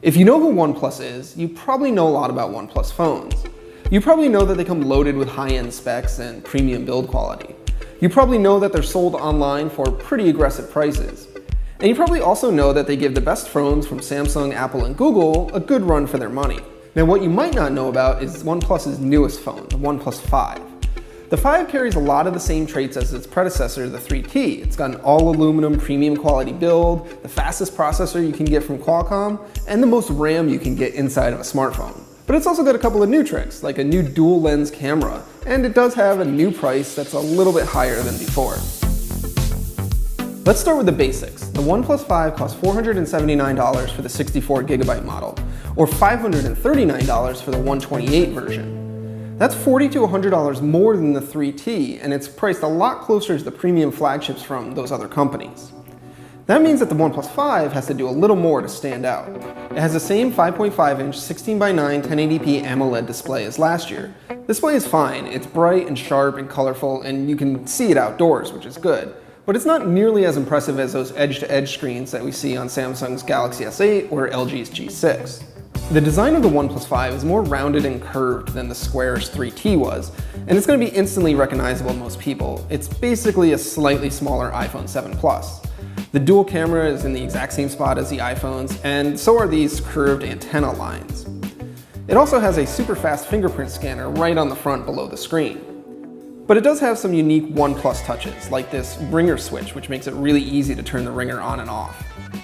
If you know who OnePlus is, you probably know a lot about OnePlus phones. You probably know that they come loaded with high-end specs and premium build quality. You probably know that they're sold online for pretty aggressive prices. And you probably also know that they give the best phones from Samsung, Apple, and Google a good run for their money. Now, what you might not know about is OnePlus's newest phone, the OnePlus 5. The 5 carries a lot of the same traits as its predecessor, the 3T. It's got an all-aluminum premium quality build, the fastest processor you can get from Qualcomm, and the most RAM you can get inside of a smartphone. But it's also got a couple of new tricks, like a new dual lens camera, and it does have a new price that's a little bit higher than before. Let's start with the basics. The OnePlus 5 costs $479 for the 64GB model, or $539 for the 128 version. That's $40 to $100 more than the 3T, and it's priced a lot closer to the premium flagships from those other companies. That means that the OnePlus 5 has to do a little more to stand out. It has the same 5.5-inch 16:9 1080p AMOLED display as last year. The display is fine, it's bright and sharp and colorful, and you can see it outdoors, which is good. But it's not nearly as impressive as those edge-to-edge screens that we see on Samsung's Galaxy S8 or LG's G6. The design of the OnePlus 5 is more rounded and curved than the squarish 3T was, and it's going to be instantly recognizable to most people. It's basically a slightly smaller iPhone 7 Plus. The dual camera is in the exact same spot as the iPhones, and so are these curved antenna lines. It also has a super fast fingerprint scanner right on the front below the screen. But it does have some unique OnePlus touches, like this ringer switch, which makes it really easy to turn the ringer on and off.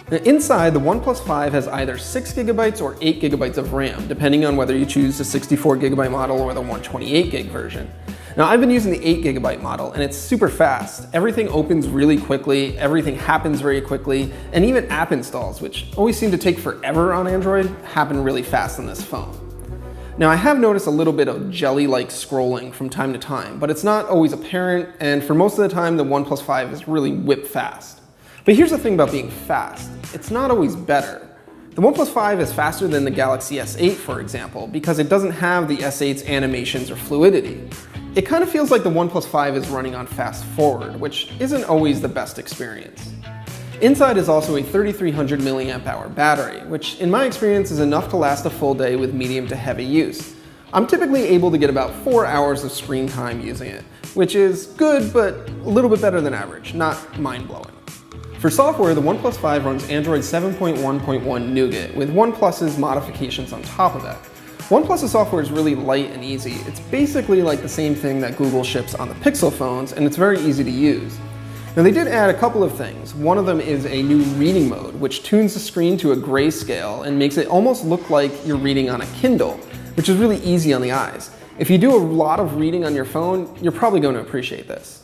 Now, inside, the OnePlus 5 has either 6GB or 8GB of RAM, depending on whether you choose the 64GB model or the 128GB version. Now, I've been using the 8GB model, and it's super fast. Everything opens really quickly, everything happens very quickly, and even app installs, which always seem to take forever on Android, happen really fast on this phone. Now, I have noticed a little bit of jelly-like scrolling from time to time, but it's not always apparent, and for most of the time, the OnePlus 5 is really whip fast. But here's the thing about being fast. It's not always better. The OnePlus 5 is faster than the Galaxy S8, for example, because it doesn't have the S8's animations or fluidity. It kind of feels like the OnePlus 5 is running on fast forward, which isn't always the best experience. Inside is also a 3300 mAh battery, which in my experience is enough to last a full day with medium to heavy use. I'm typically able to get about 4 hours of screen time using it, which is good, but a little bit better than average, not mind-blowing. For software, the OnePlus 5 runs Android 7.1.1 Nougat, with OnePlus's modifications on top of that. OnePlus's software is really light and easy. It's basically like the same thing that Google ships on the Pixel phones, and it's very easy to use. Now, they did add a couple of things. One of them is a new reading mode, which tunes the screen to a grayscale and makes it almost look like you're reading on a Kindle, which is really easy on the eyes. If you do a lot of reading on your phone, you're probably going to appreciate this.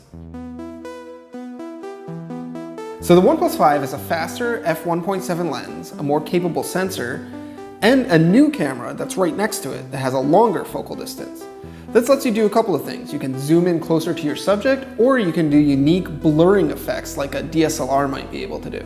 So the OnePlus 5 has a faster f1.7 lens, a more capable sensor, and a new camera that's right next to it that has a longer focal distance. This lets you do a couple of things. You can zoom in closer to your subject, or you can do unique blurring effects like a DSLR might be able to do.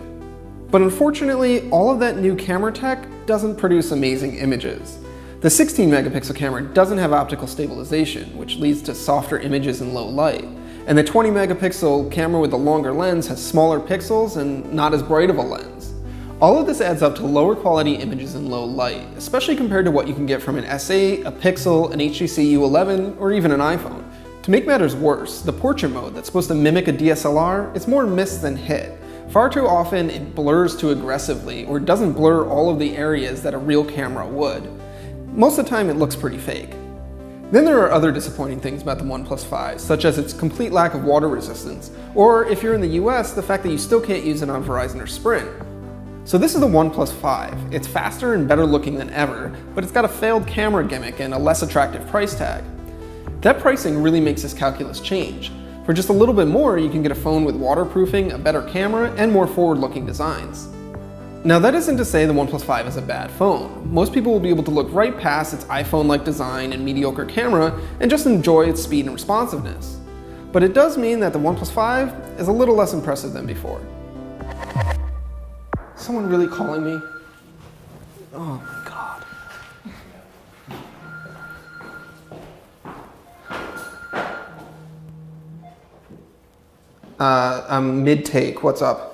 But unfortunately, all of that new camera tech doesn't produce amazing images. The 16 megapixel camera doesn't have optical stabilization, which leads to softer images in low light. And the 20 megapixel camera with the longer lens has smaller pixels and not as bright of a lens. All of this adds up to lower quality images in low light, especially compared to what you can get from an S8, a Pixel, an HTC U11, or even an iPhone. To make matters worse, the portrait mode that's supposed to mimic a DSLR is more miss than hit. Far too often it blurs too aggressively or doesn't blur all of the areas that a real camera would. Most of the time it looks pretty fake. Then there are other disappointing things about the OnePlus 5, such as its complete lack of water resistance, or if you're in the US, the fact that you still can't use it on Verizon or Sprint. So this is the OnePlus 5. It's faster and better looking than ever, but it's got a failed camera gimmick and a less attractive price tag. That pricing really makes this calculus change. For just a little bit more, you can get a phone with waterproofing, a better camera, and more forward-looking designs. Now, that isn't to say the OnePlus 5 is a bad phone. Most people will be able to look right past its iPhone-like design and mediocre camera and just enjoy its speed and responsiveness. But it does mean that the OnePlus 5 is a little less impressive than before. Someone really calling me? Oh my God. I'm mid-take, what's up?